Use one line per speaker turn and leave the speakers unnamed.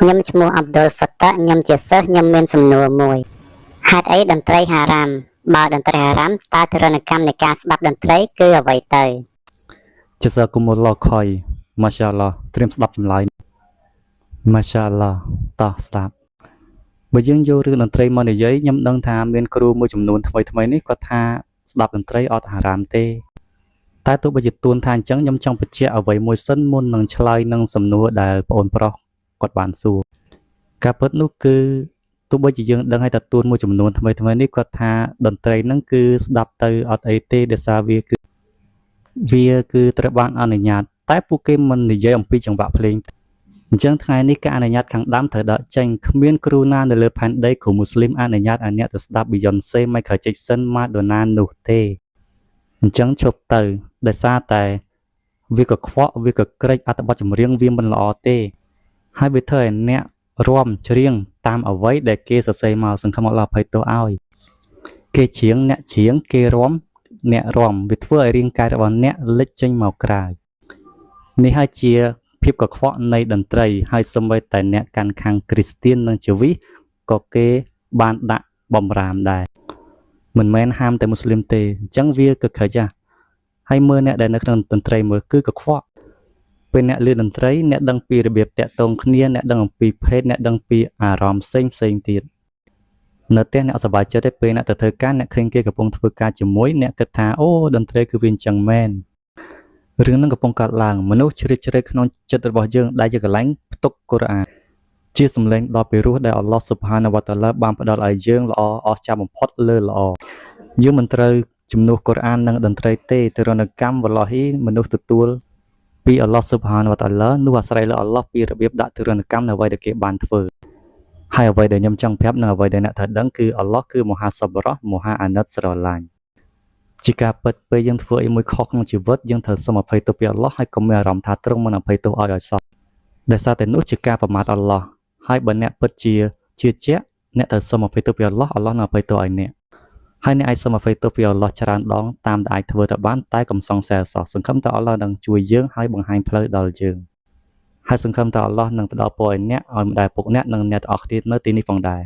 ខ្ញុំឈ្មោះអាប់ឌុលហ្វតាខ្ញុំជាសិស្សខ្ញុំមានសំណួរមួយហេតុអីតន្ត្រីហារ៉ាមបើតន្ត្រីហារ៉ាមតើទរណកម្មនៃការស្ដាប់តន្ត្រីគឺអ្វីទៅ
ជាសគុំឡខយម៉ាសាឡោត្រៀមស្ដាប់ចម្លើយម៉ាសាឡោតោះស្ដាប់បើយើងយករឿងតន្ត្រីមកនិយាយខ្ញុំដឹងថាមានគ្រូមួយចំនួនថ្មីនេះគាត់ថាស្ដាប់តន្ត្រីអត់ហារ៉ាមទេតែទោះបីជាទួនថាអញ្ចឹងខ្ញុំចង់បញ្ជាក់អ្វីមួយសិនមុននឹងឆ្លើយនឹងសំណួរដែលបងអូនប្រុសគាត់បានសួរការពិតនោះគឺទោះបីជាយើងដឹងហើយថាទួនមួយចំនួនថ្មីនេះគាត់ថាតន្ត្រីហ្នឹងគឺស្ដាប់ទៅអត់អីទេដោយសារវាគឺត្រូវបានអនុញ្ញាតតែពួកគេមិននិយាយអំពីចង្វាក់ភ្លេងអញ្ចឹងថ្ងៃនេះការអនុញ្ញាតខាងដើមត្រូវដកចេញគ្មានគ្រូណានៅលើផែនដីគ្រូមូស្លីមអនុញ្ញាតឲ្យអ្នកទៅស្ដាប់ Beyonce Michael Jackson Madonna នោះទេអញ្ចឹងជប់ទៅដោយសារតែវាកខ្វក់វាកក្រិចអត្ថបទចម្រៀងវាមិនល្អទេហើយវាធ្វើឲ្យអ្នករាំច្រៀងតាមអ្វីដែលគេសរសេរមកសង្ឃឹមអល់ឡោះអភ័យទោសឲ្យគេច្រៀងអ្នកច្រៀងគេរាំអ្នករាំវាធ្វើឲ្យរាងកាយរបស់អ្នកលេចចេញមកក្រៅនេះហើយជាភាពកខ្វក់នៃតន្ត្រីហើយសូម្បីតែអ្នកកាន់ខាងគ្រីស្ទៀននិងជីវីសក៏គេបានដាក់បំរាមដែរមិនមែនហាមតែមូស្លីមទេអញ្ចឹងវាកក្រិចហើយមើលអ្នកដែលនៅក្នុងតន្ត្រីមើលគឺកខ្វក់ពេលអ្នកលឺតន្ត្រីអ្នកដឹងពីរបៀបតាក់ទងគ្នាអ្នកដឹងអំពីភេទអ្នកដឹងពីអារម្មណ៍ផ្សេងទៀតនៅផ្ទះអ្នកអត់សប្បាយចិត្តទេពេលអ្នកទៅធ្វើការអ្នកឃើញគេកំពុងធ្វើការជាមួយអ្នកគិតថាអូតន្ត្រីគឺវាអញ្ចឹងមែនរឿងនឹងកំពុងកើតឡើងមនុស្សជ្រៀតជ្រែកក្នុងចិត្តរបស់យើងដែលជាកន្លែងផ្ទុកកូរ៉ានជាសម្លេងដ៏ពិរោះដែលអល់ឡោះស៊ុបហានវតាអាឡាបានផ្ដល់ឲ្យយើងល្អអស្ចារ្យបំផុតលើល្អយើងមិនត្រូវជំនួសកូរ៉ាននិងតន្ត្រីទេទរណកម្មវ៉ាឡោហ៊ីមនុស្សទទួលពីអល់ឡោះស៊ុបហានវតាអាឡានោះអាស្រ័យលើអល់ឡោះពីរបៀបដាក់ទរណកម្មនៅអ្វីដែលគេបានធ្វើហើយអ្វីដែលខ្ញុំចង់ប្រាប់និងអ្វីដែលអ្នកត្រូវដឹងគឺអល់ឡោះគឺមហាសប្បុរសមហាអាណិតស្រឡាញ់ជាការពិតពេលយើងធ្វើអីមួយខុសក្នុងជីវិតយើងត្រូវសូមអភ័យទោសពីអល់ឡោះហើយកុំមានអារម្មណ៍ថាទ្រង់មិនអភ័យទោសឲ្យសោះដោយសារតែនោះជាការប្រមាថអល់ឡោះហើយបើអ្នកពិតជាជឿជាក់អ្នកត្រូវសូមអភ័យទោសពីអល់ឡោះអល់ឡោះនឹងអភ័យទោសឲ្យអ្នកហើយអ្នកអាចសូមអភ័យទោសពីអល់ឡោះច្រើនដងតាមដែលអាចធ្វើទៅបានតែកុំសង្ស័យសោះសង្ឃឹមថាអល់ឡោះនឹងជួយយើងហើយបង្ហាញផ្លូវដល់យើងហើយសង្ឃឹមថាអល់ឡោះនឹងផ្ដល់ពរឲ្យអ្នកឲ្យម្ដាយពុកអ្នកនិងអ្នកទាំងអស់គ្នានៅទីនេះផងដែរ